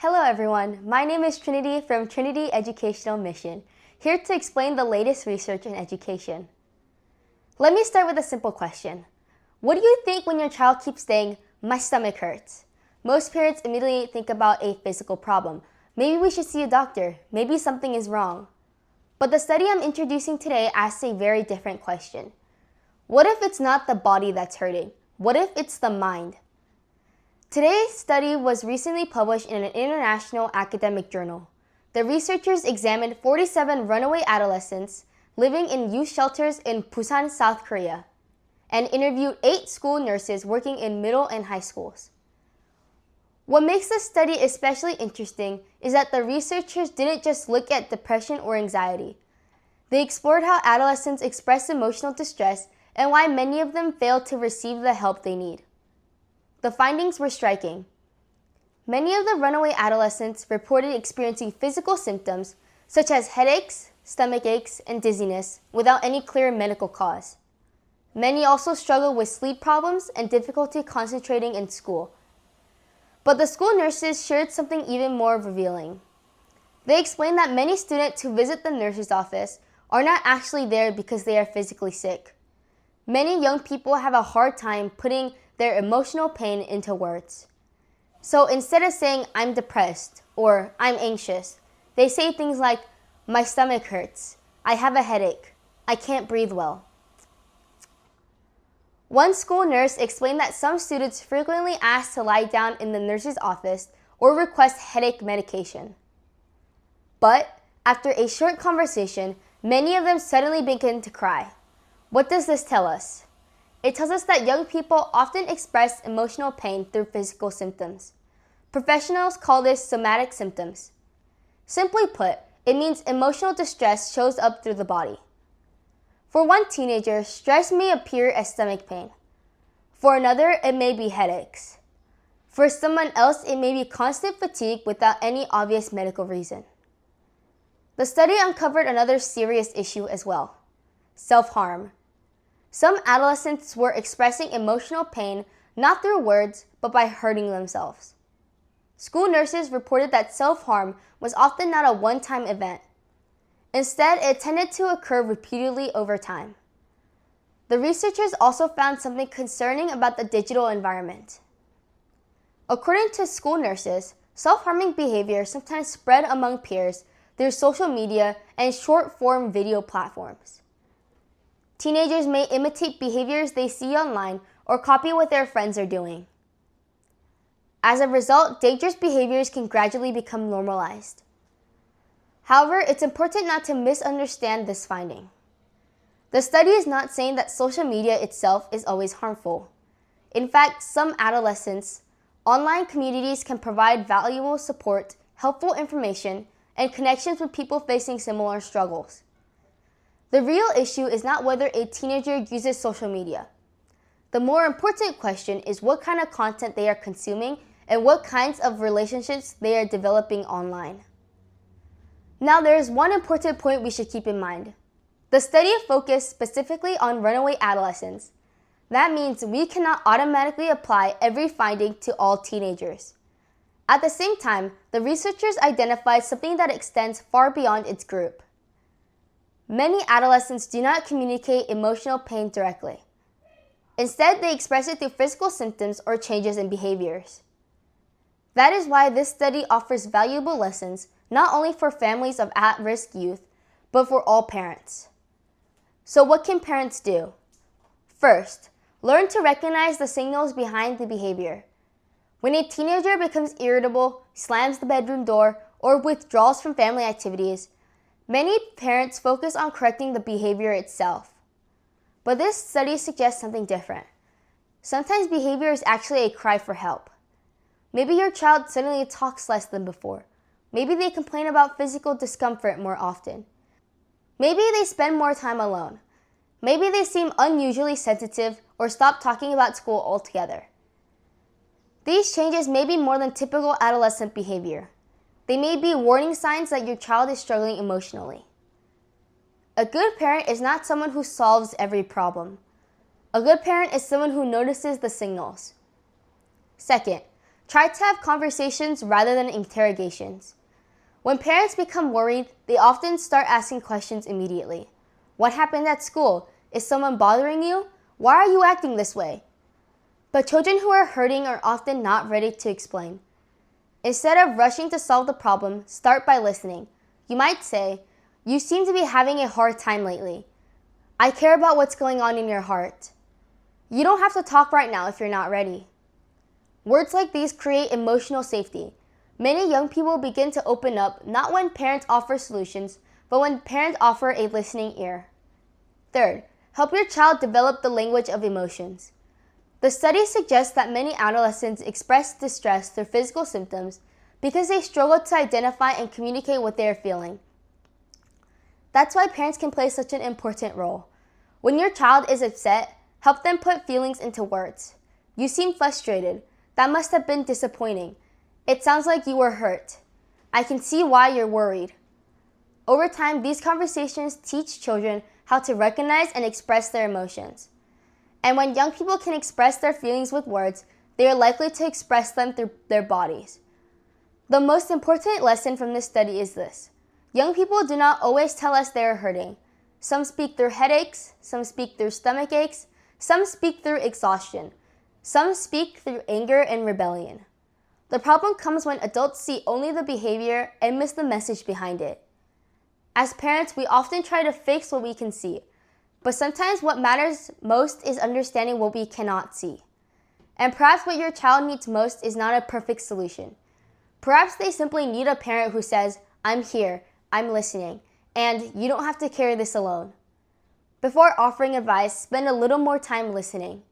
Hello everyone, my name is Trinity from Trinity Educational Mission, here to explain the latest research in education. Let me start with a simple question. What do you think when your child keeps saying, "My stomach hurts"? Most parents immediately think about a physical problem. Maybe we should see a doctor. Maybe something is wrong. But the study I'm introducing today asks a very different question. What if it's not the body that's hurting? What if it's the mind? Today's study was recently published in an international academic journal. The researchers examined 47 runaway adolescents living in youth shelters in Busan, South Korea, and interviewed 8 school nurses working in middle and high schools. What makes this study especially interesting is that the researchers didn't just look at depression or anxiety. They explored how adolescents express emotional distress and why many of them fail to receive the help they need. The findings were striking. Many of the runaway adolescents reported experiencing physical symptoms such as headaches, stomach aches, and dizziness without any clear medical cause. Many also struggled with sleep problems and difficulty concentrating in school. But the school nurses shared something even more revealing. They explained that many students who visit the nurse's office are not actually there because they are physically sick. Many young people have a hard time putting their emotional pain into words. So instead of saying, "I'm depressed" or "I'm anxious," they say things like, "My stomach hurts," "I have a headache," "I can't breathe well." One school nurse explained that some students frequently ask to lie down in the nurse's office or request headache medication. But after a short conversation, many of them suddenly begin to cry. What does this tell us? It tells us that young people often express emotional pain through physical symptoms. Professionals call this somatic symptoms. Simply put, it means emotional distress shows up through the body. For one teenager, stress may appear as stomach pain. For another, it may be headaches. For someone else, it may be constant fatigue without any obvious medical reason. The study uncovered another serious issue as well: self-harm. Some adolescents were expressing emotional pain not through words, but by hurting themselves. School nurses reported that self-harm was often not a one-time event. Instead, it tended to occur repeatedly over time. The researchers also found something concerning about the digital environment. According to school nurses, self-harming behavior sometimes spread among peers through social media and short-form video platforms. Teenagers may imitate behaviors they see online or copy what their friends are doing. As a result, dangerous behaviors can gradually become normalized. However, it's important not to misunderstand this finding. The study is not saying that social media itself is always harmful. In fact, some adolescents, online communities can provide valuable support, helpful information, and connections with people facing similar struggles. The real issue is not whether a teenager uses social media. The more important question is what kind of content they are consuming and what kinds of relationships they are developing online. Now, there is one important point we should keep in mind. The study focused specifically on runaway adolescents. That means we cannot automatically apply every finding to all teenagers. At the same time, the researchers identified something that extends far beyond its group. Many adolescents do not communicate emotional pain directly. Instead, they express it through physical symptoms or changes in behaviors. That is why this study offers valuable lessons not only for families of at-risk youth, but for all parents. So what can parents do? First, learn to recognize the signals behind the behavior. When a teenager becomes irritable, slams the bedroom door, or withdraws from family activities, many parents focus on correcting the behavior itself. But this study suggests something different. Sometimes behavior is actually a cry for help. Maybe your child suddenly talks less than before. Maybe they complain about physical discomfort more often. Maybe they spend more time alone. Maybe they seem unusually sensitive or stop talking about school altogether. These changes may be more than typical adolescent behavior. They may be warning signs that your child is struggling emotionally. A good parent is not someone who solves every problem. A good parent is someone who notices the signals. Second, Try to have conversations rather than interrogations. When parents become worried, they often start asking questions immediately. What happened at school? Is someone bothering you? Why are you acting this way? But children who are hurting are often not ready to explain. Instead of rushing to solve the problem, start by listening. You might say, "You seem to be having a hard time lately. I care about what's going on in your heart." You don't have to talk right now if you're not ready. Words like these create emotional safety. Many young people begin to open up not when parents offer solutions, but when parents offer a listening ear. Third, help your child develop the language of emotions. The study suggests that many adolescents express distress through physical symptoms because they struggle to identify and communicate what they are feeling. That's why parents can play such an important role. When your child is upset, help them put feelings into words. You seem frustrated. That must have been disappointing. It sounds like you were hurt. I can see why you're worried. Over time, these conversations teach children how to recognize and express their emotions. And when young people can express their feelings with words, they are likely to express them through their bodies. The most important lesson from this study is this: young people do not always tell us they are hurting. Some speak through headaches, some speak through stomach aches, some speak through exhaustion, some speak through anger and rebellion. The problem comes when adults see only the behavior and miss the message behind it. As parents, we often try to fix what we can see, but sometimes what matters most is understanding what we cannot see. And perhaps what your child needs most is not a perfect solution. Perhaps they simply need a parent who says, "I'm here, I'm listening, and you don't have to carry this alone." Before offering advice, spend a little more time listening,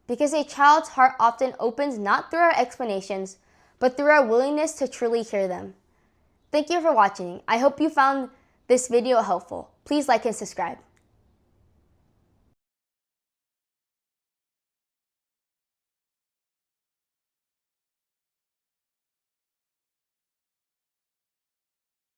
because a child's heart often opens not through our explanations, but through our willingness to truly hear them. Thank you for watching. I hope you found this video helpful. Please like and subscribe.